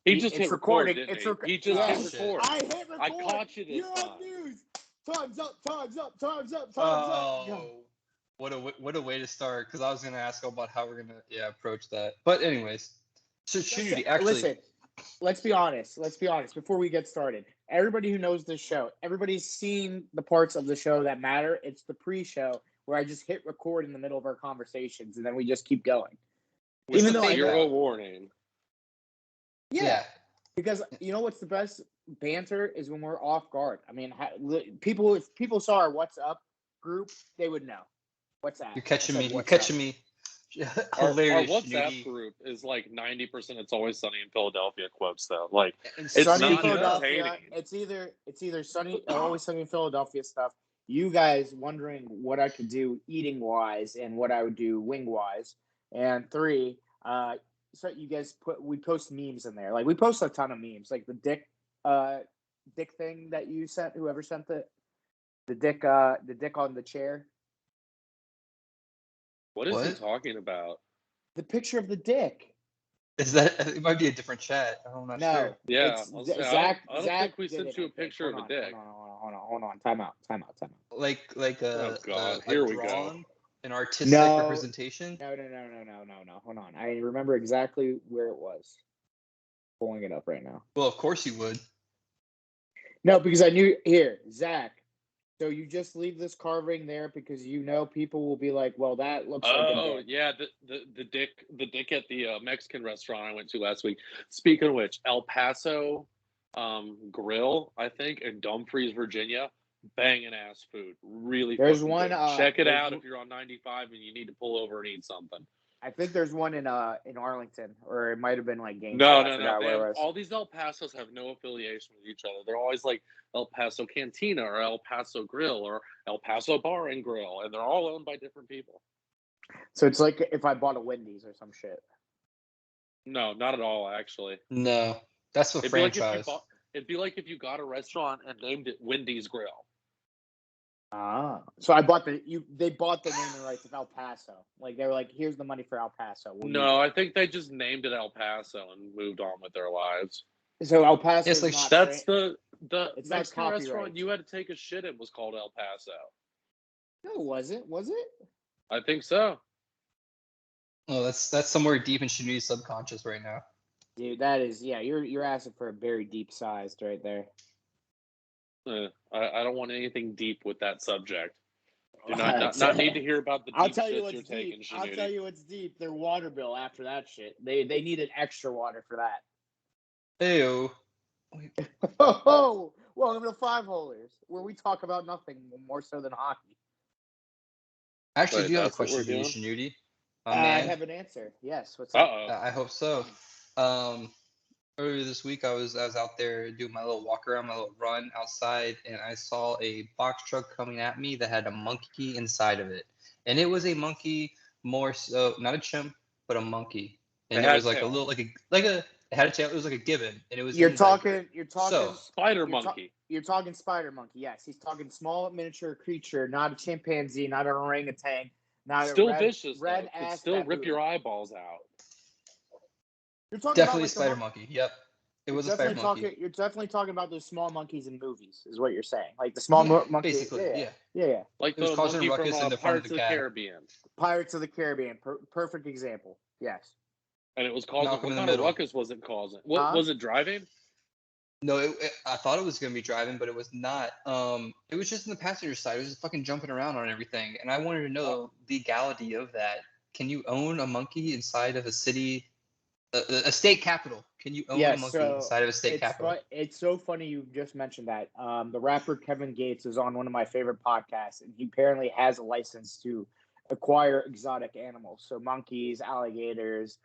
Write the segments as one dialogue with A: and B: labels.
A: He just hit
B: recording.
A: Didn't
B: It's
A: he just hit record.
B: I hit record.
A: I caught you this time.
B: News. Time's up.
C: Oh, what a way to start. Because I was gonna ask about how we're gonna approach that. But anyways, so Trinity actually.
B: Listen, let's be honest. Before we get started, everybody who knows this show, everybody's seen the parts of the show that matter. It's the pre-show where I just hit record in the middle of our conversations and then we just keep going.
A: Even though zero warning.
B: Yeah. Because you know what's the best banter is when we're off guard. I mean, people, if people saw our What's Up group, they would know. What's that?
C: You're catching me. Hilarious.
A: Our WhatsApp group is like 90%. It's Always Sunny in Philadelphia quotes though. Like
B: it's
A: Sunny
B: in Philadelphia. It's either Sunny or Always Sunny in Philadelphia stuff. You guys wondering what I could do eating wise and what I would do wing wise. And 3, so you guys we post memes in there. Like we post a ton of memes, like the dick thing that you sent. Whoever sent the dick on the chair.
A: What is he talking about?
B: The picture of the dick.
C: Is that? It might be a different chat. I'm not sure.
A: Yeah,
B: Zach.
A: I don't think we sent you a picture of a dick.
B: Hold on. Time out.
C: Like
A: oh God, here we go.
C: An artistic representation?
B: No. Hold on. I remember exactly where it was. Pulling it up right now.
C: Well, of course you would.
B: No, because I knew Zach. So you just leave this carving there because you know people will be like, "Well, that looks like a dick."
A: Oh yeah, the dick at the Mexican restaurant I went to last week. Speaking of which, El Paso Grill, I think, in Dumfries, Virginia. Banging ass food, really.
B: There's one.
A: Check it out if you're on 95 and you need to pull over and eat something.
B: I think there's one in Arlington, or it might have been like Gainesville.
A: No. All these El Pasos have no affiliation with each other. They're always like El Paso Cantina or El Paso Grill or El Paso Bar and Grill, and they're all owned by different people.
B: So it's like if I bought a Wendy's or some shit.
A: No, not at all. Actually,
C: no. That's a franchise.
A: It'd be like if you got a restaurant and named it Wendy's Grill.
B: So I bought they bought the naming rights of El Paso. Like they were like, here's the money for El Paso.
A: No, I think they just named it El Paso and moved on with their lives.
B: So El Paso is
A: not that's the
B: it's
A: Mexican restaurant you had to take a shit in was called El Paso.
B: No, was it?
A: I think so.
C: Oh, that's somewhere deep in Shinuti's subconscious right now.
B: Dude, that is you're asking for a very deep size right there.
A: I don't want anything deep with that subject. Do not need to hear about the deep shit you're taking, Shinuti.
B: I'll tell you what's deep. Their water bill after that shit. They needed extra water for that.
C: Ew.
B: Oh, welcome to Five Holers, where we talk about nothing more so than hockey.
C: Actually, do you have a question for you, Shinuti?
B: I have an answer. Yes. What's up?
C: I hope so. Earlier this week, I was out there doing my little walk around, my little run outside, and I saw a box truck coming at me that had a monkey inside of it. And it was a monkey, more so not a chimp, but a monkey. And it was like it had a tail. It was like a gibbon, and it was.
B: You're talking
A: spider monkey.
B: You're talking spider monkey. Yes, he's talking small miniature creature, not a chimpanzee, not an orangutan, not
A: still
B: a
A: vicious.
B: Red
A: Could
B: ass.
A: Still rip your eyeballs out.
B: You're talking
C: definitely
B: about
C: a spider monkey. Yep, it was a spider monkey.
B: You're definitely talking about those small monkeys in movies, is what you're saying. Like the small monkeys.
C: Basically,
B: yeah.
A: Like the monkey from Pirates of the Caribbean.
B: Pirates of the Caribbean, perfect example. Yes.
A: And it was causing. What kind of ruckus was it causing? What was it driving?
C: No, I thought it was going to be driving, but it was not. It was just in the passenger side. It was just fucking jumping around on everything, and I wanted to know the legality of that. Can you own a monkey inside of a city? A state capital. Can you own a monkey inside of a state capital?
B: It's so funny you just mentioned that. The rapper Kevin Gates is on one of my favorite podcasts, and he apparently has a license to acquire exotic animals. So monkeys, alligators,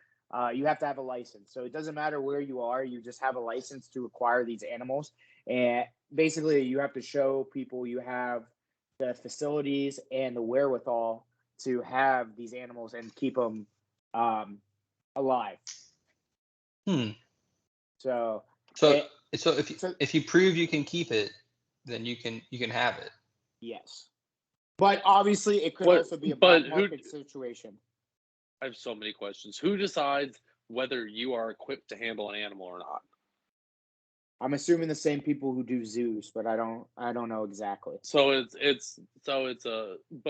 B: you have to have a license. So it doesn't matter where you are, you just have a license to acquire these animals. And basically you have to show people you have the facilities and the wherewithal to have these animals and keep them alive. So
C: if you prove you can keep it, then you can have it.
B: Yes, but obviously it could also be a black market situation.
A: I have so many questions. Who decides whether you are equipped to handle an animal or not.
B: I'm assuming the same people who do zoos, but I don't know exactly.
A: But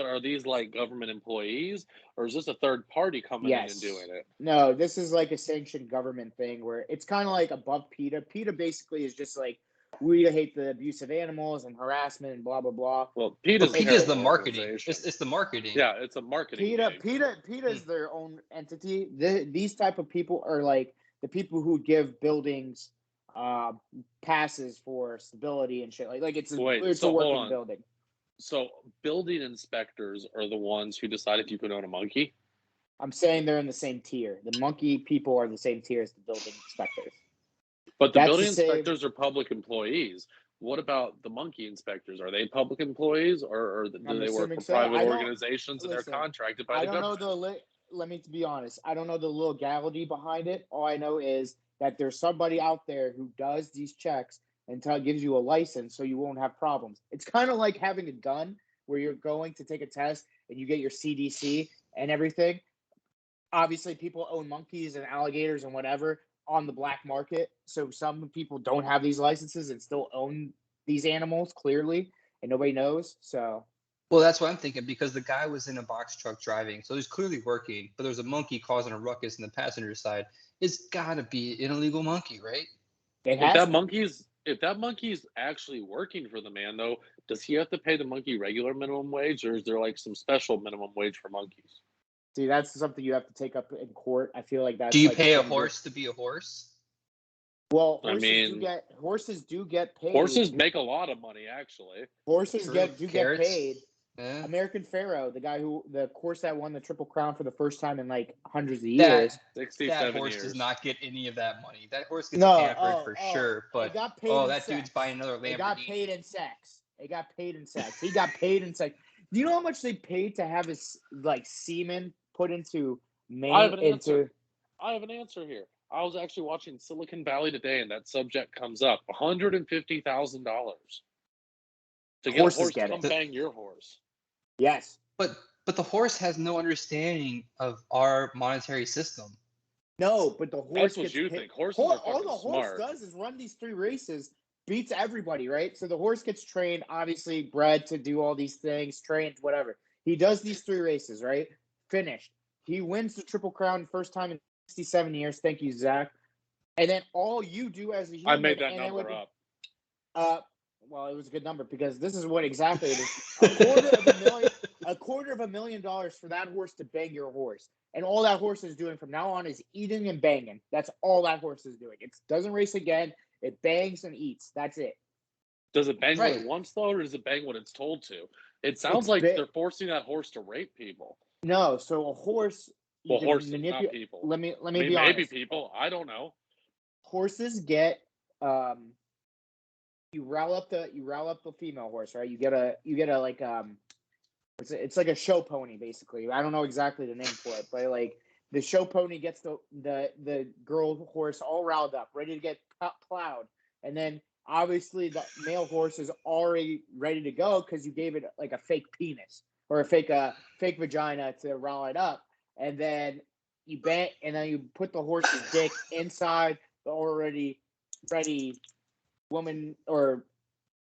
A: are these like government employees, or is this a third party coming in and doing it?
B: No, this is like a sanctioned government thing where it's kind of like above PETA. PETA basically is just like, we hate the abuse of animals and harassment and blah blah blah.
A: Well,
C: PETA's the marketing. It's the marketing.
A: Yeah, it's a marketing.
B: PETA is their own entity. These type of people are like the people who give buildings passes for stability and shit. Like it's a working building.
A: So building inspectors are the ones who decide if you can own a monkey?
B: I'm saying they're in the same tier. The monkey people are the same tier as the building inspectors.
A: But the building inspectors are public employees. What about the monkey inspectors? Are they public employees, or do they work for private organizations and they're contracted by the government?
B: Let me be honest. I don't know the legality behind it. All I know is that there's somebody out there who does these checks and gives you a license so you won't have problems. It's kind of like having a gun where you're going to take a test and you get your CDC and everything. Obviously, people own monkeys and alligators and whatever on the black market. So some people don't have these licenses and still own these animals, clearly, and nobody knows. So,
C: well, that's what I'm thinking, because the guy was in a box truck driving, so he's clearly working, but there's a monkey causing a ruckus in the passenger side. It's got to be an illegal monkey, right?
A: If that monkey's actually working for the man, though, does he have to pay the monkey regular minimum wage, or is there like some special minimum wage for monkeys?
B: See, that's something you have to take up in court. I feel like that's.
C: Do you pay a horse to be a horse?
B: Well, horses do get paid.
A: Horses make a lot of money, actually.
B: Horses get paid. Yeah. American Pharoah, the horse that won the Triple Crown for the first time in like hundreds of years.
C: That horse does not get any of that money. That horse gets pampered for sure. But that dude's buying another Lamborghini.
B: It got paid in sex. He got paid in sex. Do you know how much they paid to have his like semen put into
A: I have an answer here. I was actually watching Silicon Valley today, and that subject comes up: $150,000 to get a horse to come bang your horse.
B: Yes,
C: but the horse has no understanding of our monetary system.
B: No, but the horse.
A: That's what you think. Horses are fucking
B: all the horse
A: smart.
B: does is run these 3 races, beats everybody, right? So the horse gets trained, obviously bred to do all these things, trained, whatever. He does these 3 races, right? Finished. He wins the Triple Crown first time in 67 years. Thank you, Zach. And then all you do as a human.
A: I made that number up.
B: Well, it was a good number because this is what exactly it is. $250,000 for that horse to bang your horse. And all that horse is doing from now on is eating and banging. That's all that horse is doing. It doesn't race again. It bangs and eats. That's it.
A: Does it bang when it wants, though, or does it bang when it's told to? It sounds like they're forcing that horse to rape people.
B: No, so a horse.
A: Well, horses, not people.
B: Let me be honest.
A: Maybe people. I don't know.
B: Horses get you rile up the female horse, right? You get a like it's like a show pony basically. I don't know exactly the name for it, but like the show pony gets the girl horse all riled up, ready to get plowed, and then obviously the male horse is already ready to go because you gave it like a fake penis or a fake vagina to rile it up, and then you bang, and then you put the horse's dick inside the already ready woman or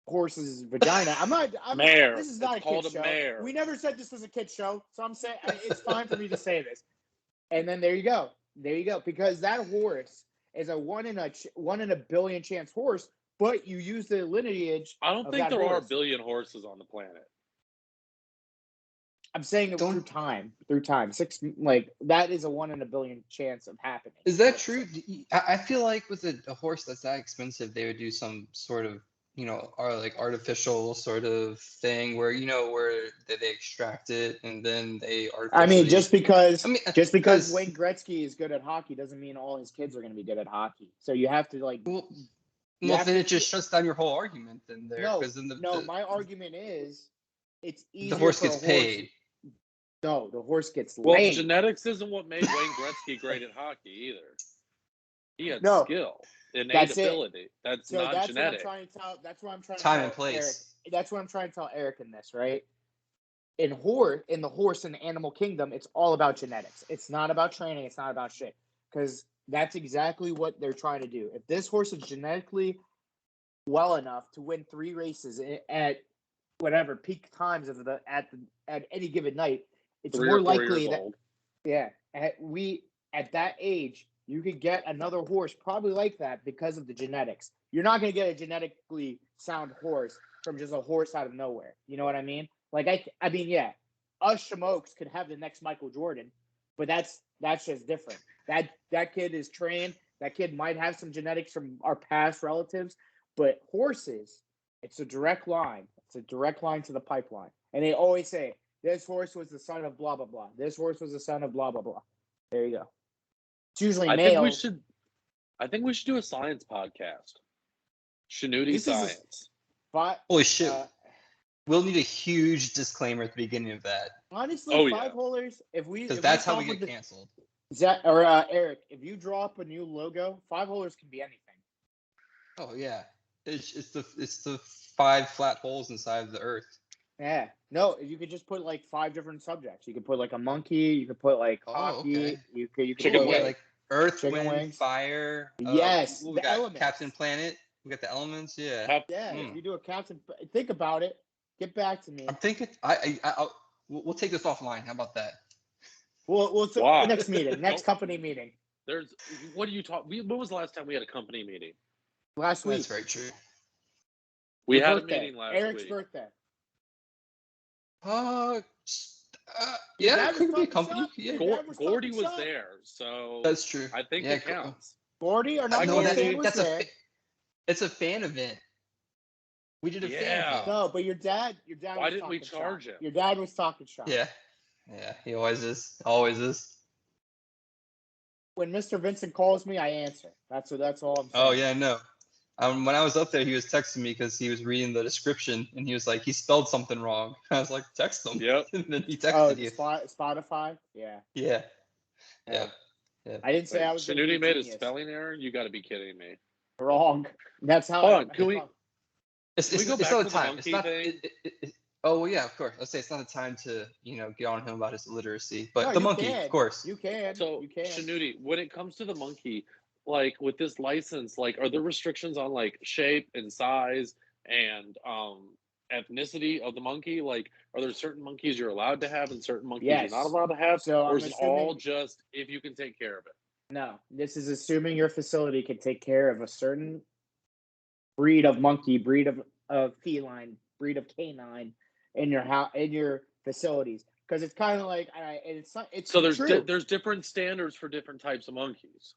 B: horse's vagina.
A: Mare.
B: This is not a kid show.
A: Mare.
B: We never said this was a kid show, so I'm saying it's fine for me to say this. And then there you go, because that horse is a one in a billion chance horse, but you use the lineage.
A: I don't think there are a billion horses on the planet.
B: I'm saying it through time. 6, like that is a 1 in a billion chance of happening.
C: Is that true? I feel like with a horse that's that expensive, they would do some sort of, like artificial sort of thing where they extract it and then they artificially.
B: Just because Wayne Gretzky is good at hockey doesn't mean all his kids are going to be good at hockey. So you have to like.
C: Well, then it just shuts down your whole argument. Then there.
B: My argument is it's easier.
C: The horse gets paid.
B: No, the horse gets laid.
A: Well, genetics isn't what made Wayne Gretzky great at hockey either. He had skill, innate ability. That's not genetic.
B: That's what I'm trying to
C: Time
B: tell
C: and place.
B: Eric. That's what I'm trying to tell Eric in this, right? In the horse in the animal kingdom, it's all about genetics. It's not about training. It's not about shit. Because That's exactly what they're trying to do. If this horse is genetically well enough to win 3 races at whatever peak times of at any given night, it's
A: 3
B: more
A: or 4
B: likely
A: years
B: that
A: old.
B: at that age you could get another horse probably like that because of the genetics. You're not going to get a genetically sound horse from just a horse out of nowhere. You know what I mean? Like I mean, yeah, us Shamokes could have the next Michael Jordan, but that's just different. That kid is trained. That kid might have some genetics from our past relatives, but horses, it's a direct line. It's a direct line to the pipeline. And they always say, this horse was the son of blah, blah, blah. This horse was the son of blah, blah, blah. There you go. It's usually males.
A: I think we should do a science podcast. Shanudi Science.
C: Holy shit. We'll need a huge disclaimer at the beginning of that.
B: Honestly, 5-holers,
C: because that's how we get canceled.
B: Eric, if you draw up a new logo, 5-holers can be anything.
C: Oh yeah, it's the 5 flat holes inside of the earth.
B: Yeah, no, you could just put like 5 different subjects. You could put like a monkey. You could put like hockey.
C: Okay.
B: You could
A: Chicken
B: put
C: like Earth,
B: chicken
C: wind,
B: wings.
C: fire.
B: Yes,
C: we
B: the
C: got
B: elements.
C: Captain Planet. We got the elements. Yeah.
B: If you do a captain, think about it. Get back to me.
C: I'm thinking. We'll take this offline. How about that?
B: We'll next meeting, next company meeting.
A: What are you talking? When was the last time we had a company meeting?
B: Last week.
C: That's very true.
A: We had a meeting last
B: Eric's
A: week.
B: birthday.
C: Yeah, it could be a company. Yeah.
A: Gordy was there, so
C: that's true.
A: I think it counts.
B: Gordy or not?
C: It's a fan event. We did a fan event.
B: No, but your dad.
A: Why didn't we charge him?
B: Your dad was talking shop.
C: Yeah, he always is. Always is.
B: When Mr. Vincent calls me, I answer. That's all I'm saying.
C: Oh yeah, no. When I was up there, he was texting me because he was reading the description, and he was like, he spelled something wrong. I was like, text him.
A: Yep.
C: And then he texted you.
B: Spotify? Yeah.
C: Yeah.
B: I didn't say I was going to be
A: Shanudi made a spelling error? You got to be kidding me.
B: Wrong. That's how.
A: Hold on. Can we go back
C: not
A: to
C: the time.
A: the monkey thing?
C: Oh, well, yeah, of course. Let's say it's not the time to, get on him about his illiteracy. But
B: No,
C: the
B: you
C: monkey,
B: can.
C: of course.
B: You can.
A: So,
B: you can.
A: Shanudi, when it comes to the monkey, like with this license, like are there restrictions on like shape and size and ethnicity of the monkey? Like, are there certain monkeys you're allowed to have and certain monkeys you're not allowed to have?
B: So
A: or is it all just if you can take care of it?
B: No, this is assuming your facility can take care of a certain breed of monkey, breed of feline, breed of canine in your facilities. Because it's kind of like it's
A: so
B: true.
A: There's different standards for different types of monkeys.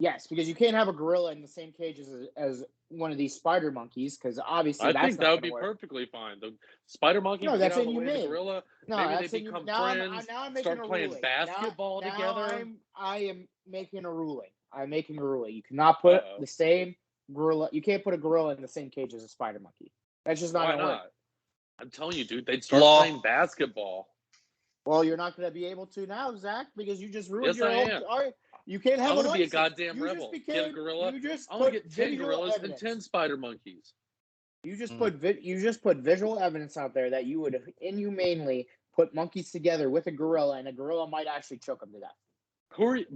B: Yes, because you can't have a gorilla in the same cage as one of these spider monkeys, because obviously
A: I
B: that's
A: think
B: not
A: that would be
B: work.
A: perfectly fine. The spider monkey,
B: no, that's
A: inhumane. The gorilla,
B: no,
A: maybe
B: that's
A: they become
B: friends.
A: Now I'm start playing basketball together.
B: I am making a ruling. I'm making a ruling. You cannot put the same gorilla. You can't put a gorilla in the same cage as a spider monkey. That's just not
A: Why
B: gonna
A: not?
B: work.
A: I'm telling you, dude. They'd start playing basketball.
B: Well, you're not going to be able to now, Zach, because you just ruined your
A: own.
B: You can't have
A: I'm going to be a goddamn rebel. Get a gorilla.
B: You just
A: I'm going to get 10 gorillas and 10 spider monkeys.
B: You just put visual evidence out there that you would inhumanely put monkeys together with a gorilla, and a gorilla might actually choke them to death.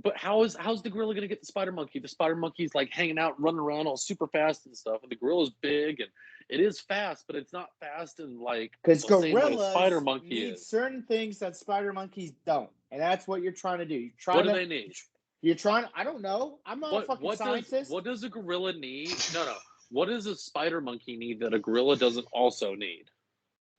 A: But how's the gorilla going to get the spider monkey? The spider monkey's like hanging out, running around all super fast and stuff, and the gorilla's big and it is fast, but it's not fast and like
B: because gorillas
A: spider monkey
B: need certain things that spider monkeys don't, and that's what you're trying to do.
A: What do they need?
B: You're trying. I don't know. I'm not a fucking scientist.
A: What does a gorilla need? No. What does a spider monkey need that a gorilla doesn't also need?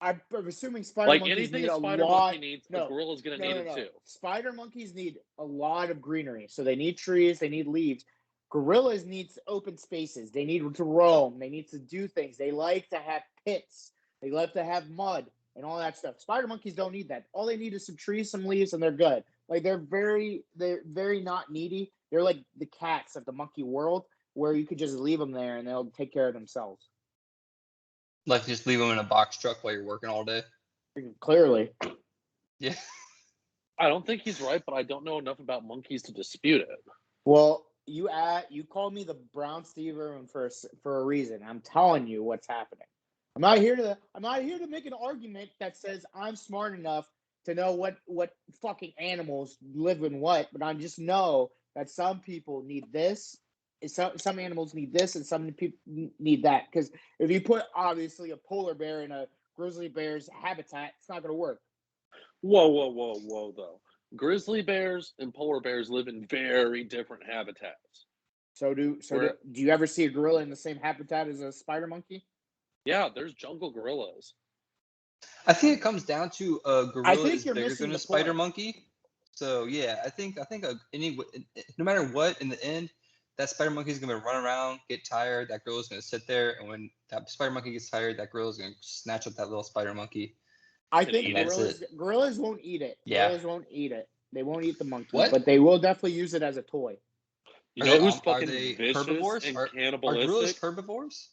B: I'm assuming spider monkeys
A: anything
B: need
A: a spider monkey needs, the gorilla's going to need it too.
B: Spider monkeys need a lot of greenery, so they need trees, they need leaves. Gorillas need open spaces. They need to roam. They need to do things. They like to have pits. They like to have mud and all that stuff. Spider monkeys don't need that. All they need is some trees, some leaves, and they're good. Like they're very not needy. They're like the cats of the monkey world, where you could just leave them there and they'll take care of themselves.
C: Like just leave them in a box truck while you're working all day.
B: Clearly.
C: Yeah.
A: I don't think he's right, but I don't know enough about monkeys to dispute it.
B: Well, you called me the Brown Stever for a reason. I'm telling you what's happening. I'm not here to make an argument that says I'm smart enough to know what fucking animals live in what, but I just know that some people need this, and some animals need this, and some people need that. Because if you put obviously a polar bear in a grizzly bear's habitat, it's not going to work.
A: Whoa, though. Grizzly bears and polar bears live in very different habitats.
B: Do you ever see a gorilla in the same habitat as a spider monkey?
A: Yeah, there's jungle gorillas.
C: I think it comes down to a gorilla is bigger than a spider monkey. So yeah, I think no matter what, in the end, that spider monkey is gonna run around, get tired. That gorilla's gonna sit there, and when that spider monkey gets tired, that gorilla's gonna snatch up that little spider monkey.
B: I think gorillas won't eat it.
C: Yeah.
B: Gorillas won't eat it. They won't eat the monkey,
C: What?
B: but they will definitely use it as a toy.
A: You know who's
C: are
A: fucking
C: they
A: vicious
C: herbivores?
A: and
C: Are
A: cannibalistic?
C: gorillas herbivores?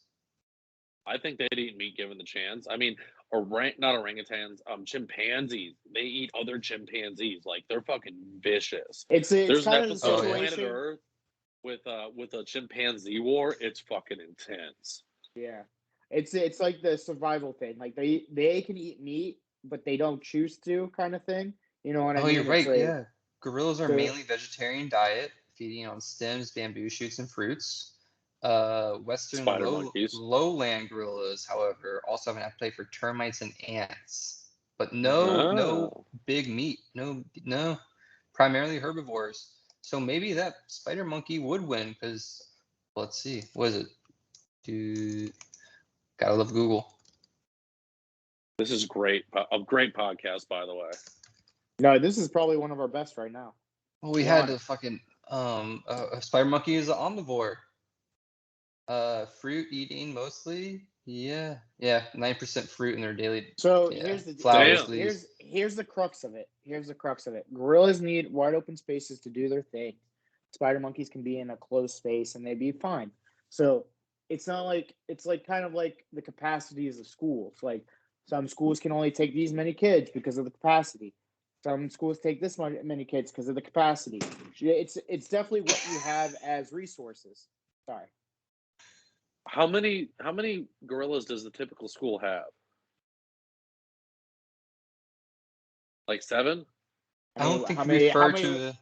A: I think they'd eat meat given the chance. I mean, not orangutans, chimpanzees. They eat other chimpanzees. Like, they're fucking vicious.
B: There's
A: an
B: kind of
A: episode of Planet Earth with a chimpanzee war. It's fucking intense.
B: Yeah, it's like the survival thing. Like they can eat meat, but they don't choose to, kind of thing. You know what I mean?
C: You're right. Yeah, gorillas are mainly vegetarian diet, feeding on stems, bamboo shoots, and fruits. Western lowland gorillas, however, also have an appetite for termites and ants, but no big meat, no, primarily herbivores. So maybe that spider monkey would win because, let's see, what is it? Gotta love Google.
A: This is great, a great podcast, by the way.
B: No, this is probably one of our best right now.
C: Well, we had the fucking a spider monkey is an omnivore. Fruit eating mostly. Yeah, 9% fruit in their daily.
B: So here's the flowers. Here's the crux of it. Gorillas need wide open spaces to do their thing. Spider monkeys can be in a closed space and they'd be fine. So it's not like it's like kind of like the capacities of schools. Like some schools can only take these many kids because of the capacity. Some schools take this many kids because of the capacity. It's definitely what you have as resources. Sorry.
A: How many gorillas does the typical school have? Like 7?
C: I don't think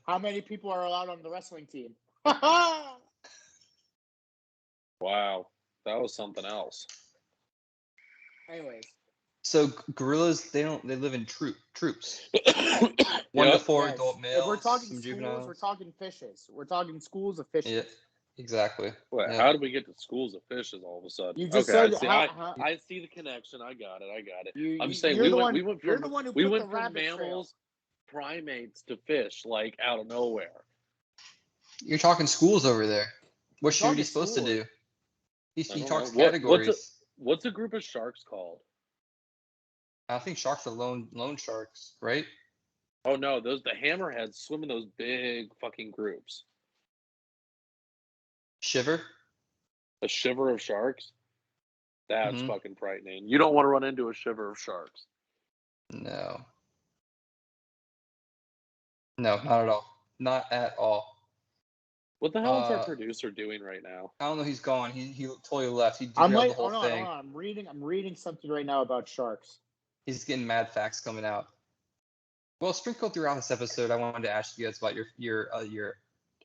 B: how many people are allowed on the wrestling team?
A: Wow, that was something else.
B: Anyways.
C: So gorillas, they live in troops. 1 to 4 adult males.
B: If we're talking schools, we're talking fishes. We're talking schools of fishes.
C: Yeah, exactly.
A: Wait, how did we get to schools of fishes all of a sudden?
B: You just said
A: I see the connection. I got it. I'm saying we went from mammals, primates to fish, like out of nowhere.
C: You're talking schools over there. What should you supposed to do? He talks categories.
A: What's a group of sharks called?
C: I think sharks are lone sharks, right?
A: Oh no, the hammerheads swim in those big fucking groups.
C: Shiver?
A: A shiver of sharks? That's fucking frightening. You don't want to run into a shiver of sharks.
C: No, not at all. Not at all.
A: What the hell is our producer doing right now?
C: I don't know. He's gone. He totally left. He
B: derailed
C: the whole thing.
B: I'm reading something right now about sharks.
C: He's getting mad facts coming out. Well, sprinkled throughout this episode, I wanted to ask you guys about your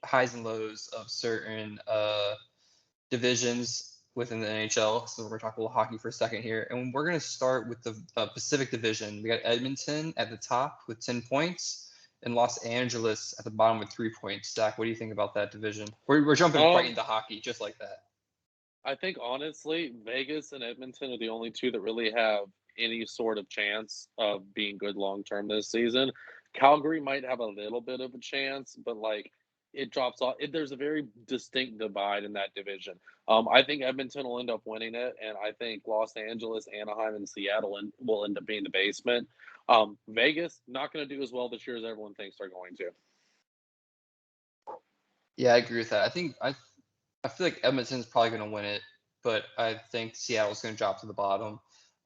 C: highs and lows of certain divisions within the NHL. So we're going to talk a little hockey for a second here. And we're going to start with the Pacific Division. We got Edmonton at the top with 10 points and Los Angeles at the bottom with 3 points. Zach, what do you think about that division? We're jumping right into hockey just like that.
A: I think, honestly, Vegas and Edmonton are the only two that really have any sort of chance of being good long-term this season. Calgary might have a little bit of a chance, but, like, it drops off. There's a very distinct divide in that division. I think Edmonton will end up winning it, and I think Los Angeles, Anaheim, and Seattle will end up being the basement. Vegas, not going to do as well this year as everyone thinks they're going to.
C: Yeah, I agree with that. I feel like Edmonton's probably going to win it, but I think Seattle's going to drop to the bottom.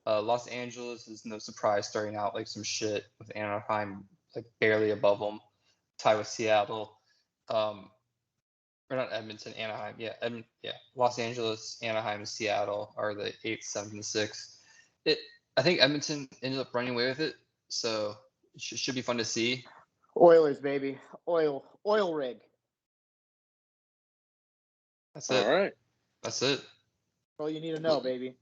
C: Los Angeles is no surprise starting out like some shit with Anaheim like barely above them, tied with Seattle. Or not Edmonton, Anaheim. Yeah. Los Angeles, Anaheim, and Seattle are the 8th, 7th, and 6th. I think Edmonton ended up running away with it, so it should be fun to see.
B: Oilers, baby. Oil rig.
C: That's it.
A: All right.
C: That's it.
B: That's all you need to know, baby.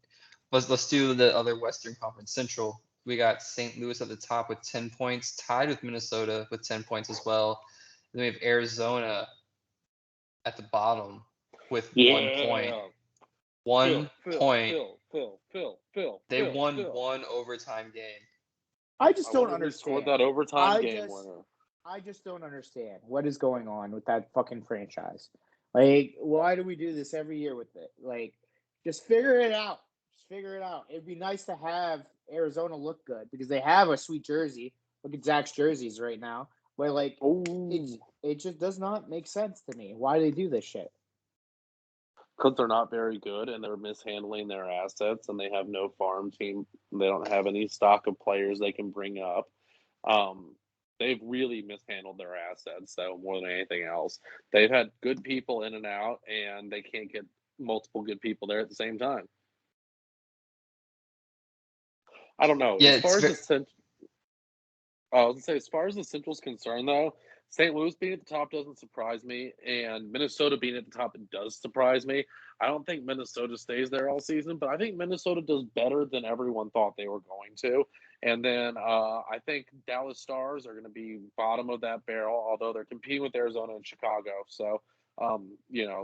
C: Let's do the other Western Conference Central. We got St. Louis at the top with 10 points, tied with Minnesota with 10 points as well. Then we have Arizona at the bottom with 1 point. 1 point.
A: Phil.
C: They won one overtime game.
B: I just don't
A: Who
B: understand.
A: scored that overtime game winner?
B: I just don't understand what is going on with that fucking franchise. Like, why do we do this every year with it? Like, just figure it out. Just figure it out. It'd be nice to have Arizona look good because they have a sweet jersey. Look at Zach's jerseys right now. But like, it just does not make sense to me. Why do they do this shit?
A: Because they're not very good and they're mishandling their assets and they have no farm team. They don't have any stock of players they can bring up. They've really mishandled their assets, though, more than anything else. They've had good people in and out, and they can't get multiple good people there at the same time. I don't know.
C: Yeah,
A: as far as the Central's concerned, though, St. Louis being at the top doesn't surprise me, and Minnesota being at the top does surprise me. I don't think Minnesota stays there all season, but I think Minnesota does better than everyone thought they were going to. And then I think Dallas Stars are going to be bottom of that barrel, although they're competing with Arizona and Chicago. So,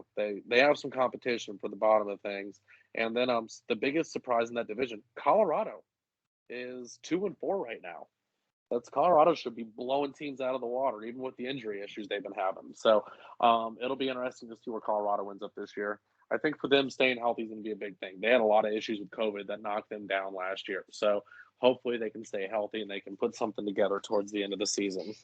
A: they have some competition for the bottom of things. And then the biggest surprise in that division, Colorado, is 2-4 right now. Colorado should be blowing teams out of the water, even with the injury issues they've been having. So it'll be interesting to see where Colorado ends up this year. I think for them, staying healthy is going to be a big thing. They had a lot of issues with COVID that knocked them down last year. So hopefully they can stay healthy and they can put something together towards the end of the season.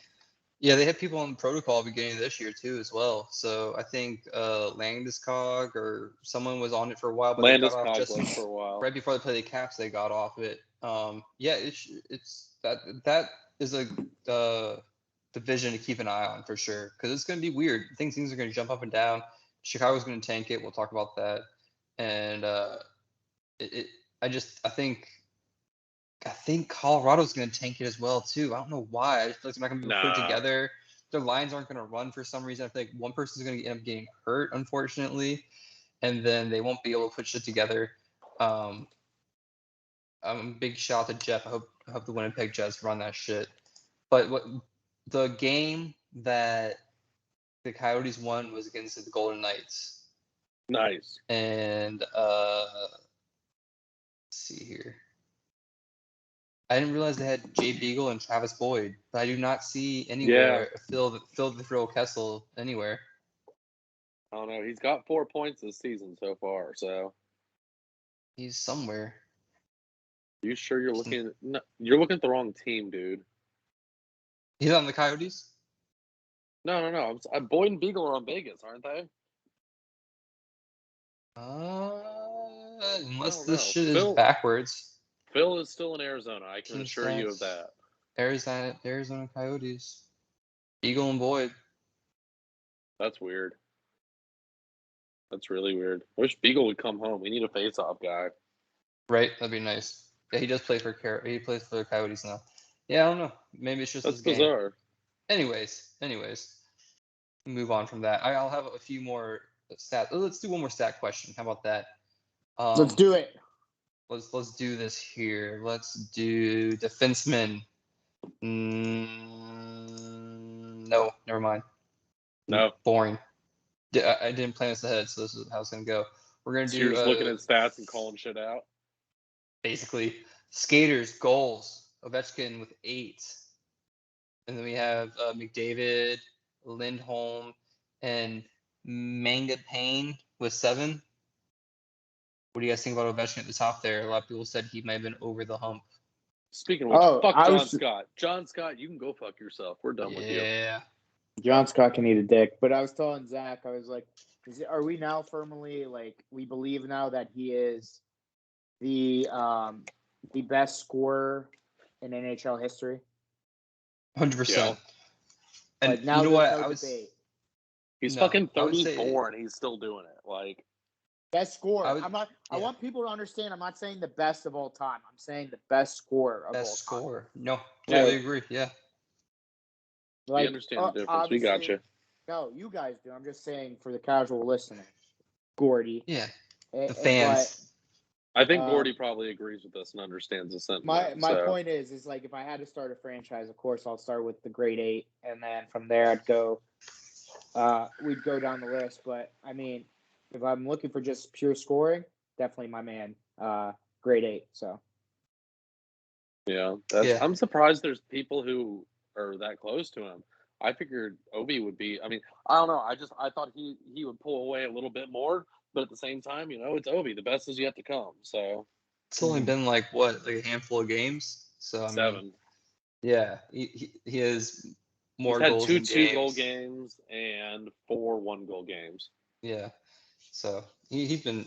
C: Yeah, they had people on protocol beginning of this year too as well. So I think Landeskog or someone was on it for a while, but they got off just
A: for a while.
C: Right before they play the Caps. They got off it. It's that is a division to keep an eye on for sure because it's going to be weird. Things are going to jump up and down. Chicago's going to tank it. We'll talk about that. And I think Colorado's going to tank it as well too. I don't know why. I just feel like they're not going to be put together. Their lines aren't going to run for some reason. I feel like one person's going to end up getting hurt, unfortunately, and then they won't be able to put shit together. A big shout out to Jeff. I hope the Winnipeg Jets run that shit. But the game that the Coyotes won was against the Golden Knights.
A: Nice.
C: And let's see here. I didn't realize they had Jay Beagle and Travis Boyd, but I do not see anywhere Phil the Thrill Kessel anywhere.
A: I don't know. He's got 4 points this season so far, so
C: he's somewhere.
A: You sure you're looking? No, you're looking at the wrong team, dude.
C: He's on the Coyotes?
A: No. Boyd and Beagle are on Vegas, aren't they?
C: Unless this shit is backwards.
A: Phil is still in Arizona. I can assure you of that.
C: Arizona Coyotes. Beagle and Boyd.
A: That's weird. That's really weird. I wish Beagle would come home. We need a face-off guy.
C: Right, that'd be nice. Yeah, he does play for he plays for the Coyotes now. Yeah, I don't know. Maybe it's just
A: that's
C: his game.
A: Bizarre.
C: Anyways, move on from that. I'll have a few more stats. Let's do one more stat question. How about that?
B: Let's do it.
C: Let's do this here. Let's do defensemen. No, never mind.
A: No,
C: boring. I didn't plan this ahead, so this is how it's gonna go. We're gonna do.
A: You're just looking at stats and calling shit out.
C: Basically, skaters, goals. Ovechkin with 8, and then we have McDavid, Lindholm, and Manga Payne with 7. What do you guys think about Ovechkin at the top there? A lot of people said he might have been over the hump.
A: Speaking of which, fuck John Scott. John Scott, you can go fuck yourself. We're done with you.
C: Yeah.
B: John Scott can eat a dick. But I was telling Zach, I was like, are we now firmly, like, we believe now that he is the best scorer in NHL history?
C: 100%.
A: Yeah.
C: And
B: like, now
C: you know what?
B: No debate.
A: He's fucking 34 and he's still doing it. Like,
B: best scorer. I want people to understand. I'm not saying the best of all time. I'm saying the best scorer of all time.
C: Best scorer. No, totally agree. Yeah.
A: Like, we understand the difference. We got you.
B: No, you guys do. I'm just saying for the casual listener. Gordy.
C: Yeah,
B: Eh,
C: the
B: eh,
C: fans.
A: I think
B: Um,
A: Gordy probably agrees with this and understands the
B: But
A: sentiment.
B: my
A: so.
B: point is like if I had to start a franchise, of course I'll start with the grade 8, and then from there I'd go. We'd go down the list, but I mean, if I'm looking for just pure scoring, definitely my man, grade 8. So
A: Yeah,
C: Yeah.
A: I'm surprised there's people who are that close to him. I figured Obi would be. I mean, I don't know. I thought he would pull away a little bit more, but at the same time, it's Obi. The best is yet to come. So
C: It's only been like a handful of games. So I mean,
A: 7.
C: yeah, he has more
A: He's had
C: goals
A: two
C: in
A: 2-goal
C: games.
A: games and 4 1-goal games.
C: Yeah. So he's been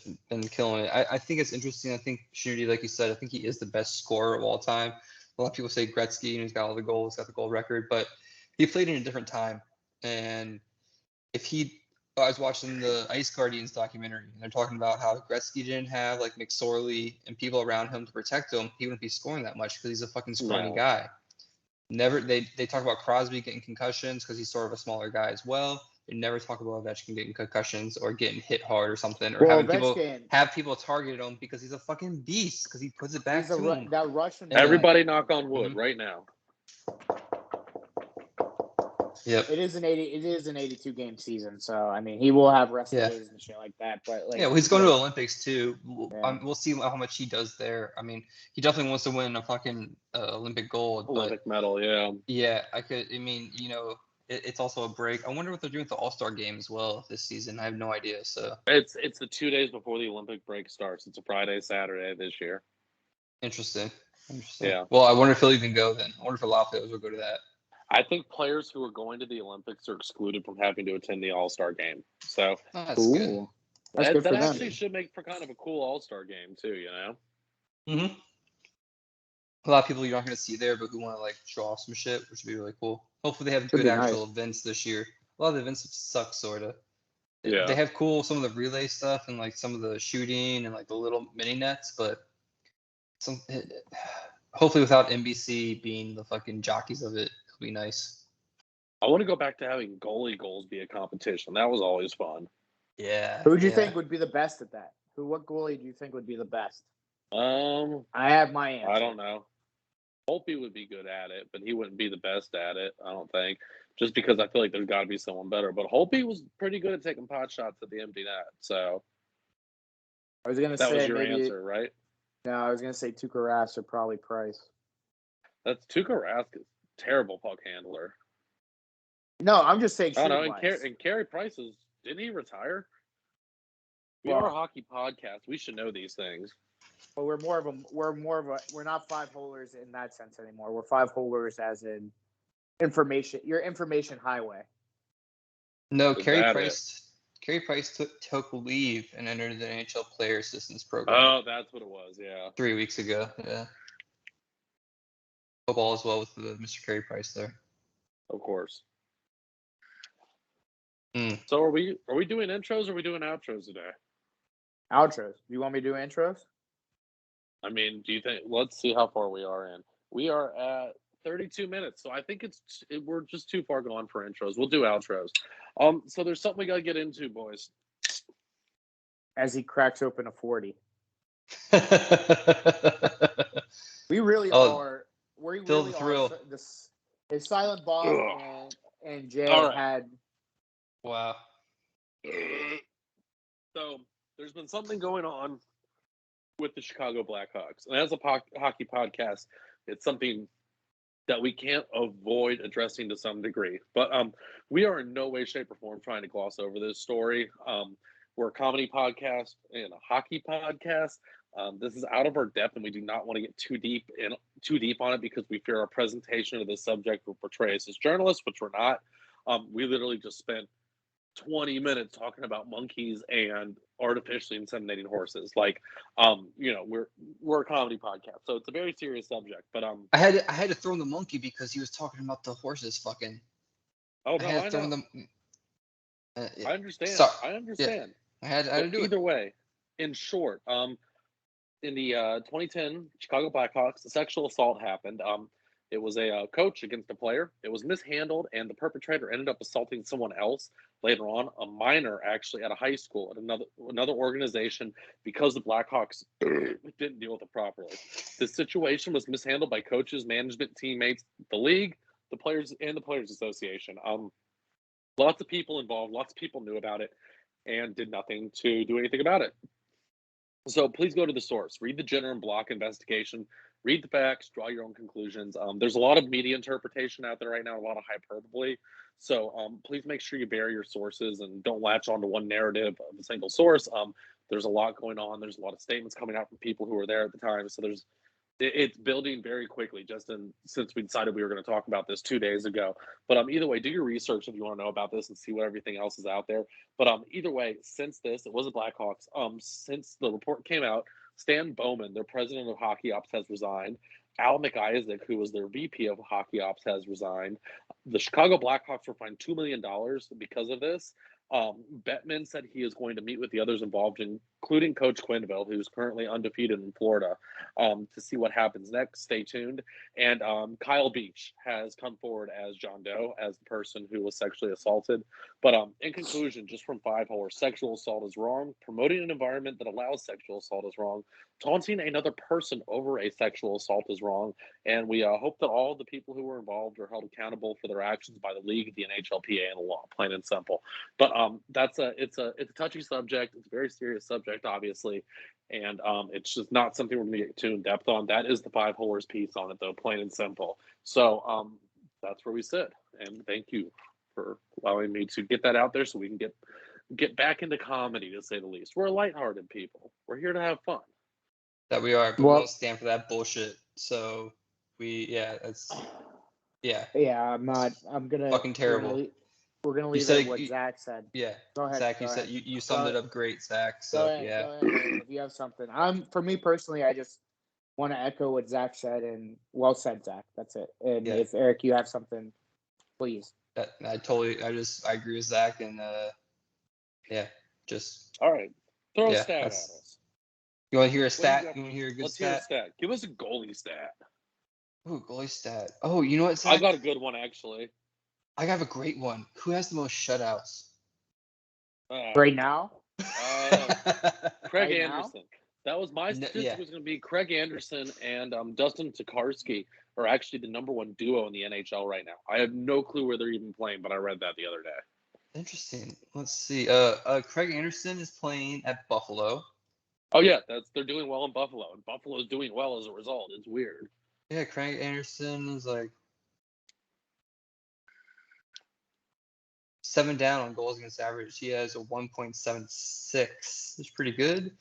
C: killing it. I think it's interesting. I think Shooty, like you said, I think he is the best scorer of all time. A lot of people say Gretzky, and he's got all the goals, got the goal record, but he played in a different time. And I was watching the Ice Guardians documentary, and they're talking about how Gretzky didn't have like McSorley and people around him to protect him. He wouldn't be scoring that much because he's a fucking scrawny
A: No.
C: guy. Never, they talk about Crosby getting concussions because he's sort of a smaller guy as well. They never talk about Ovechkin getting concussions or getting hit hard or something, or having people target him because he's a fucking beast because he puts it back to him.
B: That Russian.
A: Everybody knock on wood right now.
C: Yep.
B: It is an 82 game season, so I mean he will have rest days and shit like that. But like,
C: well, he's going to the Olympics too.
B: Yeah.
C: We'll see how much he does there. I mean, he definitely wants to win a fucking Olympic gold.
A: Olympic medal, yeah.
C: Yeah, it's also a break. I wonder what they're doing with the All-Star game as well this season. I have no idea. So
A: it's the 2 days before the Olympic break starts. It's a Friday, Saturday this year.
C: Interesting.
A: Yeah.
C: Well, I wonder if he'll even go then. I wonder if a lot of players will go to that.
A: I think players who are going to the Olympics are excluded from having to attend the All-Star game. So
C: that's good.
B: That's good for
A: that
B: them.
A: actually should make for kind of a cool All-Star game too,
C: Mm-hmm. A lot of people you're not going to see there, but who want to like show off some shit, which would be really cool. Hopefully they have good actual events this year. A lot of the events suck, sort of.
A: Yeah.
C: They have some of the relay stuff and like some of the shooting and like the little mini nets, but hopefully without NBC being the fucking jockeys of it, it'll be nice.
A: I want to go back to having goalie goals be a competition. That was always fun.
C: Yeah.
B: Who do you think would be the best at that? What goalie do you think would be the best? I have my answer.
A: I don't know. Holtby would be good at it, but he wouldn't be the best at it, I don't think. Just because I feel like there's got to be someone better. But Holtby was pretty good at taking pot shots at the empty net. So
B: I was gonna say
A: that was your answer, right?
B: No, I was gonna say Tuukka Rask or probably Price.
A: That's Tuukka Rask is a terrible puck handler.
B: No, I'm just saying.
A: I don't know. And Carey Price didn't he retire? We are a hockey podcast. We should know these things.
B: But we're not five holers in that sense anymore. We're five holers as in information. Your information highway.
C: No, Carey Price took leave and entered the NHL Player Assistance Program.
A: Oh, that's what it was. Yeah.
C: 3 weeks ago. Yeah. Football as well with Mr. Carey Price there.
A: Of course. So are we doing intros or are we doing outros today?
B: Outros. Do you want me to do intros?
A: I mean, do you think? Let's see how far we are in. We are at 32 minutes, so I think we're just too far gone for intros. We'll do outros. So there's something we got to get into, boys.
B: As he cracks open a 40. We really are. We really are. If Silent Bob and Jay had.
C: Wow.
A: So there's been something going on with the Chicago Blackhawks. And as a hockey podcast, it's something that we can't avoid addressing to some degree. But we are in no way, shape, or form trying to gloss over this story. We're a comedy podcast and a hockey podcast. This is out of our depth, and we do not want to get too deep on it because we fear our presentation of the subject will portray us as journalists, which we're not. We literally just spent 20 minutes talking about monkeys and artificially inseminating horses. Like, we're a comedy podcast, so it's a very serious subject. But
C: I had to throw in the monkey because he was talking about the horses fucking.
A: Oh no, I know.
C: Yeah.
A: I understand.
C: Sorry.
A: I understand.
C: Yeah. I had to do it.
A: Either way, in short, in the 2010 Chicago Blackhawks, a sexual assault happened. It was a coach against a player. It was mishandled, and the perpetrator ended up assaulting someone else later on, a minor actually at a high school at another organization, because the Blackhawks didn't deal with it properly. The situation was mishandled by coaches, management, teammates, the league, the players, and the Players Association. Lots of people involved. Lots of people knew about it and did nothing to do anything about it. So please go to the source. Read the Jenner and Block investigation. Read the facts. Draw your own conclusions. There's a lot of media interpretation out there right now, a lot of hyperbole. So please make sure you bury your sources and don't latch onto one narrative of a single source. There's a lot going on. There's a lot of statements coming out from people who were there at the time. So it's building very quickly, since we decided we were going to talk about this 2 days ago. But either way, do your research if you want to know about this and see what everything else is out there. But either way, since this, it was the Blackhawks. Since the report came out, Stan Bowman, their president of hockey ops, has resigned. Al McIsaac, who was their VP of hockey ops, has resigned. The Chicago Blackhawks were fined $2 million because of this. Bettman said he is going to meet with the others involved, including Coach Quenneville, who's currently undefeated in Florida, to see what happens next. Stay tuned. And Kyle Beach has come forward as John Doe, as the person who was sexually assaulted. But in conclusion, just from 5-hole, sexual assault is wrong. Promoting an environment that allows sexual assault is wrong. Taunting another person over a sexual assault is wrong. And we hope that all the people who were involved are held accountable for their actions by the league, the NHLPA, and the law, plain and simple. But it's a touchy subject. It's a very serious subject, obviously, and it's just not something we're going to get too in depth on. That is the 5-holers piece on it, though, plain and simple. So that's where we sit. And thank you for allowing me to get that out there, so we can get back into comedy, to say the least. We're lighthearted people. We're here to have fun.
C: That we are, but we don't stand for that bullshit. So
B: Yeah, I'm gonna
C: fucking terrible.
B: We're gonna leave it what Zach said.
C: Yeah.
B: Go ahead.
C: Zach, you summed it up great, Zach. So
B: go ahead, if you have something. For me personally, I just want to echo what Zach said, and well said, Zach. That's it. And if Eric, you have something, please.
C: I agree with Zach, and just
A: all right. Throw a stat at us.
C: You want to hear a stat? You want to hear a good
A: Let's
C: stat?
A: Hear a stat. Give us a goalie stat.
C: Ooh, goalie stat. Oh, you know what, Zach?
A: I got a good one, actually.
C: I have a great one. Who has the most shutouts?
B: Right now?
A: Craig Anderson. That was my statistic. Was going to be Craig Anderson and Dustin Tokarski are actually the number one duo in the NHL right now. I have no clue where they're even playing, but I read that the other day.
C: Interesting. Let's see. Craig Anderson is playing at Buffalo.
A: Oh yeah, they're doing well in Buffalo, and Buffalo's doing well as a result. It's weird.
C: Yeah, Craig Anderson is like 7 down on goals against average. He has a 1.76. It's pretty good.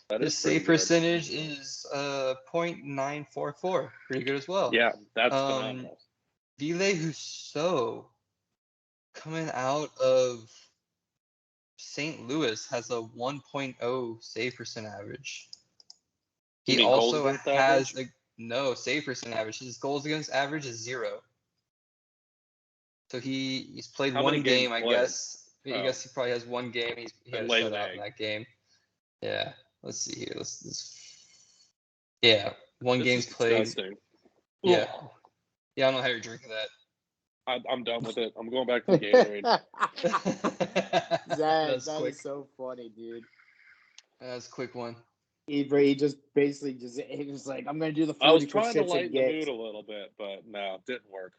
C: His save percentage is 0.944. Pretty good as well.
A: Yeah, that's phenomenal.
C: Ville Husso, coming out of St. Louis, has a 1.0 save percent average. He also has no save percent average. His goals against average is 0. So he's played one game, I guess. I guess he probably has one game. He had a shutout in that game. Yeah. Let's see here. One game's played.
A: Disgusting.
C: Yeah. Yeah, I don't know how you're drinking that.
A: I'm done with it. I'm going back to the Gatorade.
B: That is so funny, dude.
C: That's a quick one.
B: He just basically he was like, I'm going to do the 40
A: I was trying to lighten the mood a little bit, but no, it didn't work.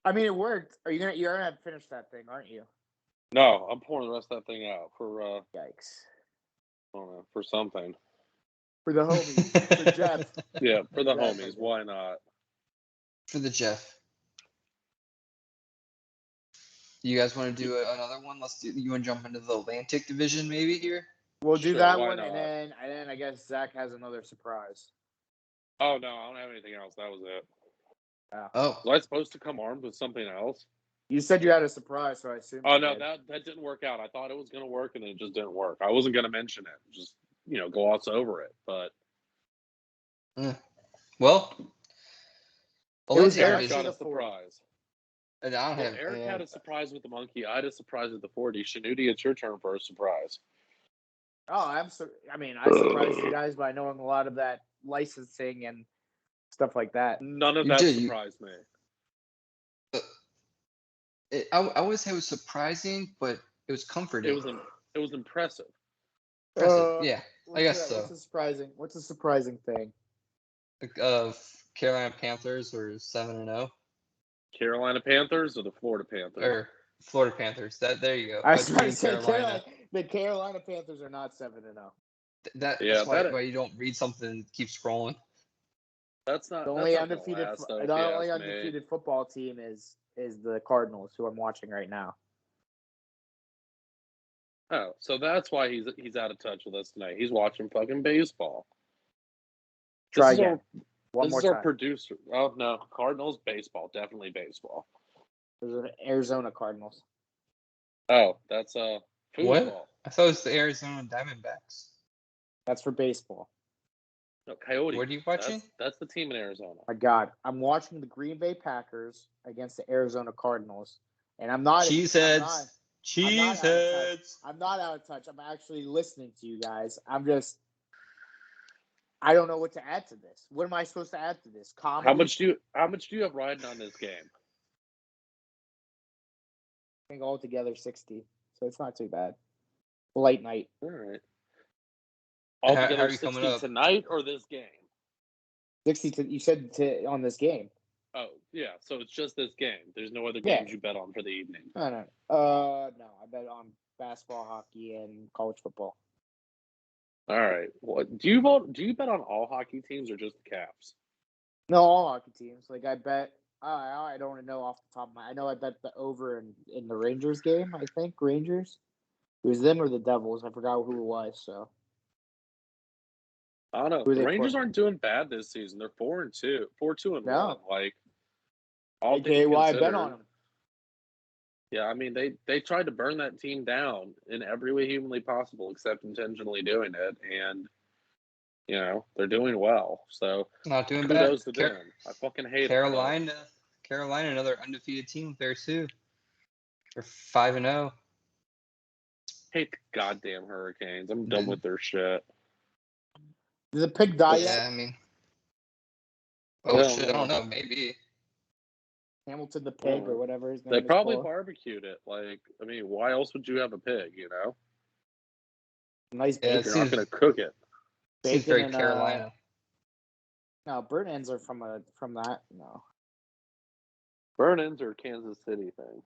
B: I mean, it worked. You're gonna finish that thing, aren't you?
A: No, I'm pouring the rest of that thing out for
B: yikes.
A: I don't know, for something.
B: For the homies. For Jeff.
A: Yeah, for the homies. Why not?
C: For the Jeff. You guys want to do another one? You want to jump into the Atlantic Division maybe here?
B: We'll do that one, and then I guess Zach has another surprise.
A: Oh no, I don't have anything else. That was it.
C: Oh.
A: Was I supposed to come armed with something else?
B: You said you had a surprise, so I assumed.
A: Oh no, that didn't work out. I thought it was going to work, and then it just didn't work. I wasn't going to mention it. Just gloss over it, but.
C: Well,
A: Eric got a surprise.
C: Eric
A: had a surprise with the monkey. I had a surprise with the 40. Shanuti, it's your turn for a surprise.
B: Oh, I surprised you guys by knowing a lot of that licensing and stuff like that.
A: None of that surprised me.
C: I wouldn't say it was surprising, but it was comforting.
A: It was impressive.
C: Yeah, I guess so.
B: What's a surprising thing?
C: Carolina Panthers were 7-0.
A: Carolina Panthers or the Florida Panthers?
C: Or Florida Panthers. There you go.
B: I was trying to say the Carolina Panthers are not 7-0.
C: That's why you don't read something and keep scrolling.
A: That's not
B: the only undefeated football team is the Cardinals, who I'm watching right now.
A: Oh, so that's why he's out of touch with us tonight. He's watching fucking baseball.
B: Try again. One more time.
A: This is our producer. Oh no, Cardinals baseball, definitely baseball.
B: There's an Arizona Cardinals.
A: Oh, that's foosball.
C: What? I thought it was the Arizona Diamondbacks.
B: That's for baseball.
A: No, Coyotes.
C: What are you watching?
A: That's the team in Arizona.
B: My God, I'm watching the Green Bay Packers against the Arizona Cardinals, and I'm not
C: Cheeseheads.
B: I'm not out of touch. I'm actually listening to you guys. I don't know what to add to this. What am I supposed to add to this? Comedy?
A: How much do you have riding on this game?
B: I think altogether 60. So it's not too bad. Light night.
A: All right.
C: Altogether,
A: How are you 60 tonight or this game?
B: 60 you said on this game.
A: Oh, yeah. So it's just this game. There's no other games you bet on for the evening.
B: No. No, I bet on basketball, hockey, and college football.
A: All right. What do you bet on all hockey teams or just the Caps?
B: No, all hockey teams. Like I bet. I don't know off the top of my. I know I bet the over in the Rangers game. I think Rangers. It was them or the Devils. I forgot who it was. So.
A: I don't know. The Rangers aren't doing bad this season. They're 4-2, 4-2-1. Like,
B: okay, well, I bet on them.
A: Yeah, I mean they tried to burn that team down in every way humanly possible, except intentionally doing it, and they're doing well. So
C: not doing
A: kudos
C: bad.
A: To them. I fucking hate
C: Carolina. Carolina, another undefeated team there too. They're 5-0.
A: Hate the goddamn Hurricanes. I'm done with their shit.
B: Did the pig die yet?
C: Yeah, I mean. Shit, I don't know. Maybe.
B: Hamilton the pig or whatever his name
A: is.
B: They probably
A: barbecued it. Like, I mean, why else would you have a pig,
B: Nice bacon.
A: You're not going to cook it.
C: Seems very Carolina.
B: No, burnt ends are from that. No.
A: Burnt ends are a Kansas City thing.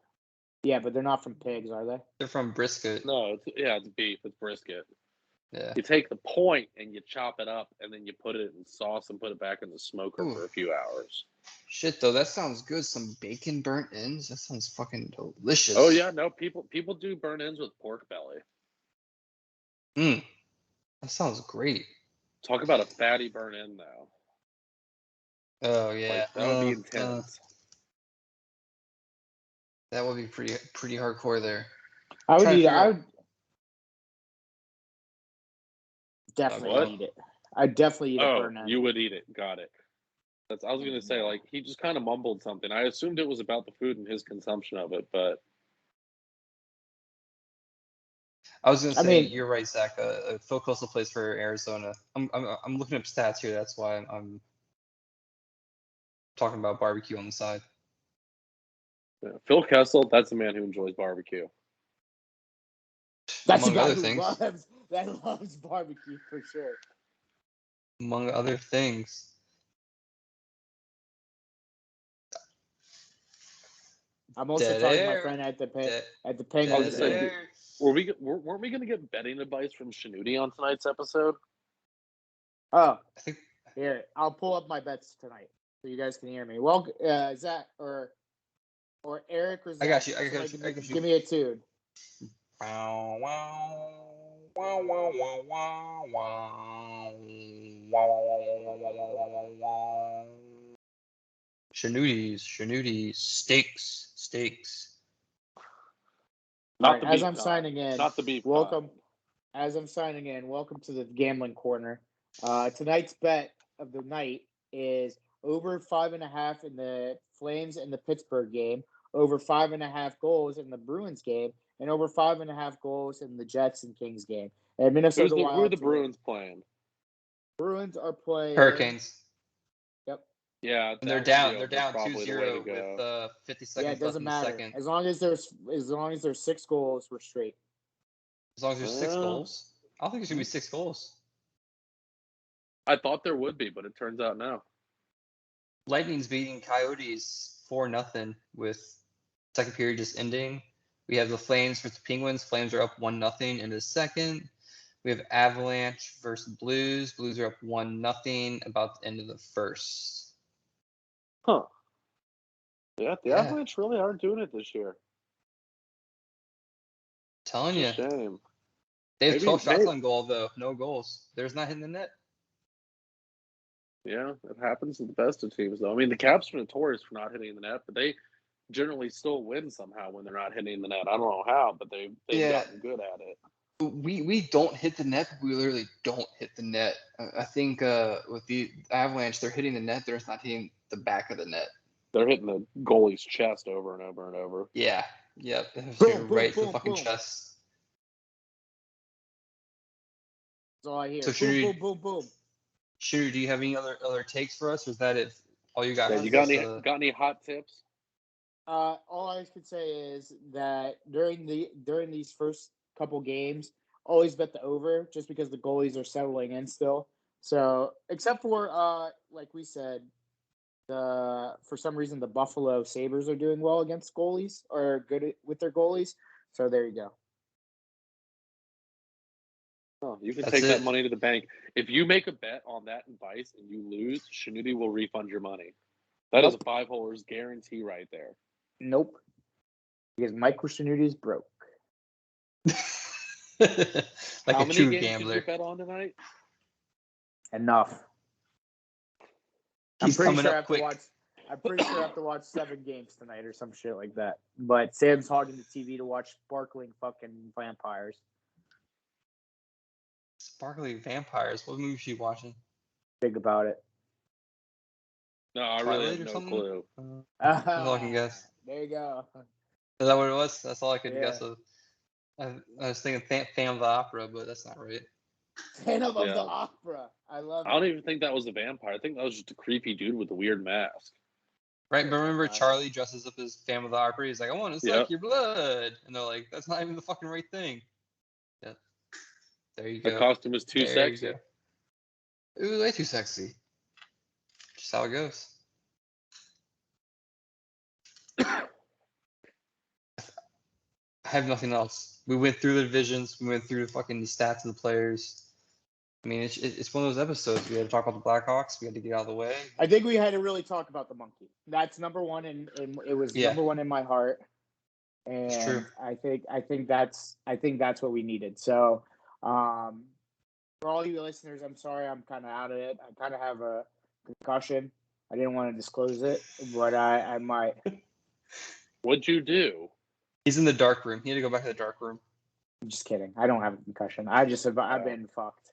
B: Yeah, but they're not from pigs, are they?
C: They're from brisket.
A: No, it's beef. It's brisket.
C: Yeah.
A: You take the point and you chop it up, and then you put it in sauce and put it back in the smoker for a few hours.
C: Shit, though, that sounds good. Some bacon burnt ends. That sounds fucking delicious.
A: Oh yeah, no, people do burnt ends with pork belly.
C: That sounds great.
A: Talk about a fatty burnt end, though.
C: Oh yeah,
A: like, that would be intense.
C: That would be pretty hardcore there.
B: I would definitely eat it. I'd definitely eat a burnt end.
A: You would eat it. Got it. I was going to say, like, he just kind of mumbled something. I assumed it was about the food and his consumption of it, but.
C: I was going to say, you're right, Zach. Phil Kessel plays for Arizona. I'm looking up stats here. That's why I'm talking about barbecue on the side.
A: Yeah, Phil Kessel, that's a man who enjoys barbecue.
B: That's a guy who loves barbecue for sure.
C: Among other things.
B: I'm also talking to my friend at the Penguins.
A: Weren't we going to get betting advice from Shanudi on tonight's episode?
B: Oh, here, I'll pull up my bets tonight so you guys can hear me. Well, Zach or Eric or Zach.
C: I got you.
B: Give me a tune.
C: Shanudi, steaks.
B: As I'm signing in,
A: not the beef.
B: Welcome. As I'm signing in, welcome to the gambling corner. Tonight's bet of the night is over 5.5 in the Flames and the Pittsburgh game, over 5.5 goals in the Bruins game, and over 5.5 goals in the Jets and Kings game. And Minnesota Wild.
A: Who are the Bruins playing?
B: Bruins are playing
C: Hurricanes.
B: Yep.
A: Yeah,
C: And they're
A: that
C: down.
A: would
C: They're
A: be
C: down
A: probably the way to
C: 2-0 with
A: go.
C: 50
B: Yeah,
C: seconds
B: it
C: left
B: doesn't
C: in the
B: matter.
C: second.
B: As long as there's 6 goals, we're straight.
C: As long as there's 6
A: Uh,
C: goals. I don't think there's gonna be 6 goals.
A: I thought there would be, but it turns out no.
C: Lightning's beating Coyotes 4-0 with second period just ending. We have the Flames versus Penguins. Flames are up 1-0 in the second. We have Avalanche versus Blues. Blues are up 1-0 about the end of the first.
A: Huh. Yeah, the
C: Yeah.
A: Avalanche really aren't doing it this year.
C: Telling
A: It's
C: you.
A: a shame.
C: They have
A: Maybe-
C: 12 shots
A: maybe-
C: on goal, though. No goals. There's not hitting the net.
A: Yeah, it happens to the best of teams, though. I mean, the Caps are notorious for not hitting the net, but they generally still win somehow when they're not hitting the net. I don't know how, but they've
C: Yeah.
A: gotten good at it.
C: We don't hit the net, but we literally don't hit the net. I think with the Avalanche, they're hitting the net. They're just not hitting the back of the net.
A: They're hitting the goalie's chest over and over and over.
C: Yeah. Yep.
B: Boom,
C: Right to the
B: boom,
C: fucking
B: boom.
C: chest.
B: That's all I hear.
C: So
B: Boom, boom, boom.
C: Shooter, do you have any other takes for us, or is that it? All you got?
A: Yeah,
C: for
A: you got
C: this,
A: any hot tips?
B: All I could say is that during these first couple games, always bet the over just because the goalies are settling in still. So except for like we said, for some reason the Buffalo Sabres are doing well against goalies or good with their goalies. So there you go.
A: Oh, you can
C: That's
A: take that
C: it.
A: money to the bank. If you make a bet on that advice and you lose, Shanuti will refund your money. That is a 5-holers guarantee right there.
B: Nope. Because Michael Shanuti is broke.
C: like
A: How
C: a
A: many
C: true
A: games
C: gambler.
A: did you bet on tonight?
B: Enough.
C: He's coming up quick.
B: I'm pretty sure I have to watch 7 games tonight or some shit like that. But Sam's hogging the TV to watch sparkling fucking vampires.
C: Sparkly vampires. What movie is she watching?
B: Think about it.
A: No, I
C: Twilight
A: really
C: or
A: have no
C: something?
A: clue.
C: That's all I can guess.
B: There you go.
C: Is that what it was? That's all I could
B: Yeah.
C: guess of. I was thinking Phantom of the Opera, but that's not right.
B: Phantom of
A: Yeah.
B: the Opera. I love
A: I don't even think that was a vampire. I think that was just a creepy dude with a weird mask.
C: Right, but remember
B: Vampire.
C: Charlie dresses up as Phantom of the Opera? He's like, I want to suck
A: Yep.
C: your blood. And they're like, that's not even the fucking right thing. Yeah. There you
A: The
C: go.
A: costume is too
C: There you
A: sexy.
C: go. It was way too sexy. Just how it goes. I have nothing else. We went through the divisions. We went through the fucking stats of the players. I mean, it's one of those episodes. We had to talk about the Blackhawks. We had to get out of the way.
B: I think we had to really talk about the monkey. That's number one, and it was
C: Yeah.
B: number one in my heart. And
C: It's true.
B: I think that's what we needed. So, for all you listeners, I'm sorry, I'm kind of out of it. I kind of have a concussion. I didn't want to disclose it, but I might.
A: What'd you do?
C: He's in the dark room. He had to go back to the dark room.
B: I'm just kidding. I don't have a concussion. I've been fucked.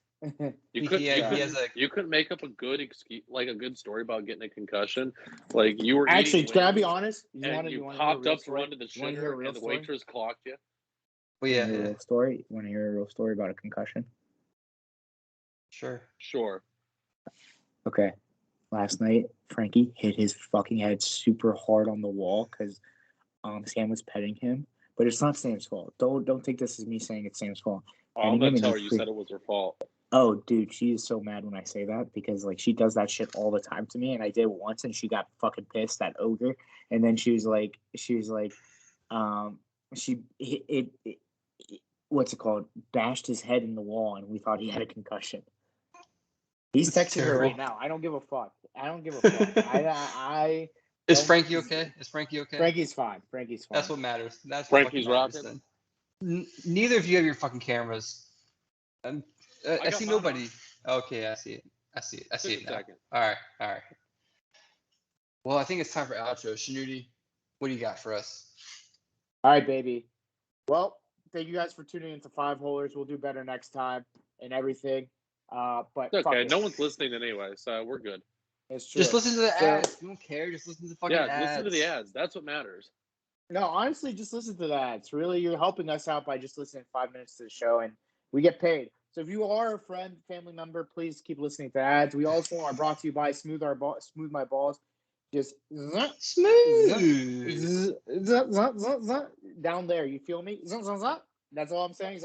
A: You couldn't make up a good excuse, like a good story about getting a concussion. Like you were
B: Actually,
A: eating
B: can I be
A: wings,
B: honest?
A: and you popped up to run to the shitter, and the waitress clocked you.
C: Well,
B: You
C: yeah,
B: want to hear a real story? You want to hear a real story about a concussion?
C: sure.
A: Sure.
B: Okay. Last night, Frankie hit his fucking head super hard on the wall because Sam was petting him. But it's not Sam's fault. Don't take this as me saying it's Sam's fault.
A: I'm gonna tell her you said it was her fault.
B: Oh, dude, she is so mad when I say that because like she does that shit all the time to me, and I did it once, and she got fucking pissed, that ogre. And then she was like, what's it called? Bashed his head in the wall, and we thought he had a concussion. He's
C: That's
B: texting her right
C: terrible.
B: now. I don't give a fuck. I
C: Is
B: don't-
C: Frankie okay? Is Frankie okay?
B: Frankie's fine.
C: That's what matters. That's what
A: Frankie's
C: fucking matters
A: rocking.
C: then. Neither of you have your fucking cameras. I
A: got
C: see
A: mine
C: nobody. Okay, I see it. I see it
A: Just a
C: now.
A: second.
C: All right. Well, I think it's time for outro. Shanuti, what do you got for us?
B: All right, baby. Well, thank you guys for tuning into 5 Holers. We'll do better next time and everything. But
A: It's
B: fuck
A: okay.
B: it.
A: No one's listening anyway, so we're good.
B: It's true.
C: Just listen to the
B: So-
C: ads. You don't care. Just listen to the fucking ads.
A: Listen to the ads. That's what matters.
B: No, honestly, just listen to that. It's really, you're helping us out by just listening 5 minutes to the show, and we get paid. So if you are a friend, family member, please keep listening to ads. We also are brought to you by Smooth My Balls. Just
C: Smooth.
B: down there. You feel me? That's all I'm saying.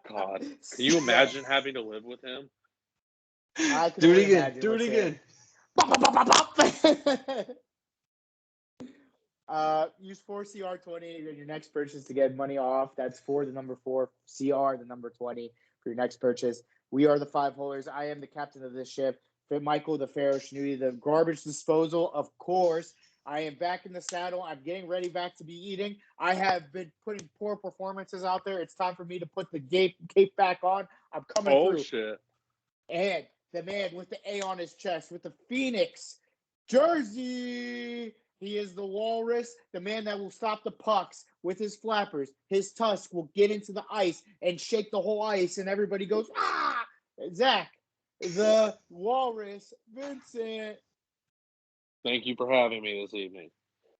A: God, can you imagine having to live with him?
B: I can
C: Do
B: only
C: it again.
B: imagine
C: Do it
B: what's
C: again.
B: Use 4CR20 in your next purchase to get money off. That's for the number 4, CR, the number 20 for your next purchase. We are the Five Holers. I am the captain of this ship. Michael, the Pharaoh Schnuty, the garbage disposal, of course. I am back in the saddle. I'm getting ready back to be eating. I have been putting poor performances out there. It's time for me to put the cape back on. I'm coming through.
A: Oh shit!
B: And the man with the A on his chest, with the Phoenix jersey. He is the walrus, the man that will stop the pucks with his flappers. His tusk will get into the ice and shake the whole ice, and everybody goes, ah! Zach, the walrus, Vincent.
A: Thank you for having me this evening.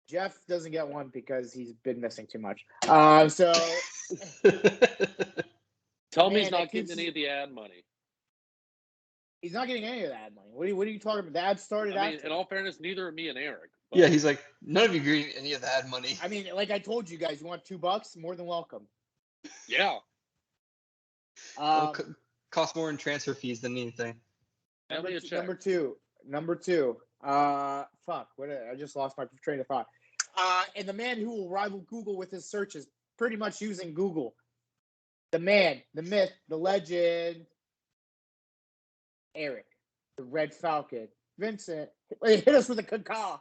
B: Jeff doesn't get one because he's been missing too much. So
A: Tell me
B: man,
A: he's not
B: that
A: getting
B: kid's-
A: any of the ad money.
B: he's not getting any of the ad money. What are you talking about? The ad started
A: I mean,
B: after.
A: in all fairness, neither are me and Eric. But
C: Yeah, he's like, none of you agree any of that money.
B: I mean, like I told you guys, you want $2? More than welcome.
A: yeah.
C: It'll cost more in transfer fees than anything.
A: Send me a check.
B: Number two. Fuck. I just lost my train of thought. And the man who will rival Google with his searches, pretty much using Google. The man, the myth, the legend. Eric, the Red Falcon. Vincent, hit us with a caw.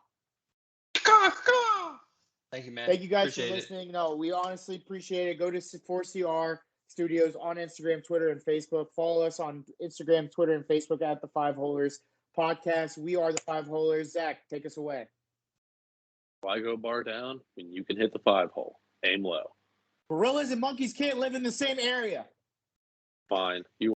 C: Thank you, man.
B: Thank you guys
C: Appreciate
B: for
C: it.
B: listening. No, we honestly appreciate it. Go to 4CR Studios on Instagram, Twitter, and Facebook. Follow us on Instagram, Twitter, and Facebook at the Five Holers Podcast. We are the Five Holers. Zach, take us away.
A: Why go bar down when you can hit the 5-hole? Aim low.
B: Gorillas and monkeys can't live in the same area.
A: Fine. You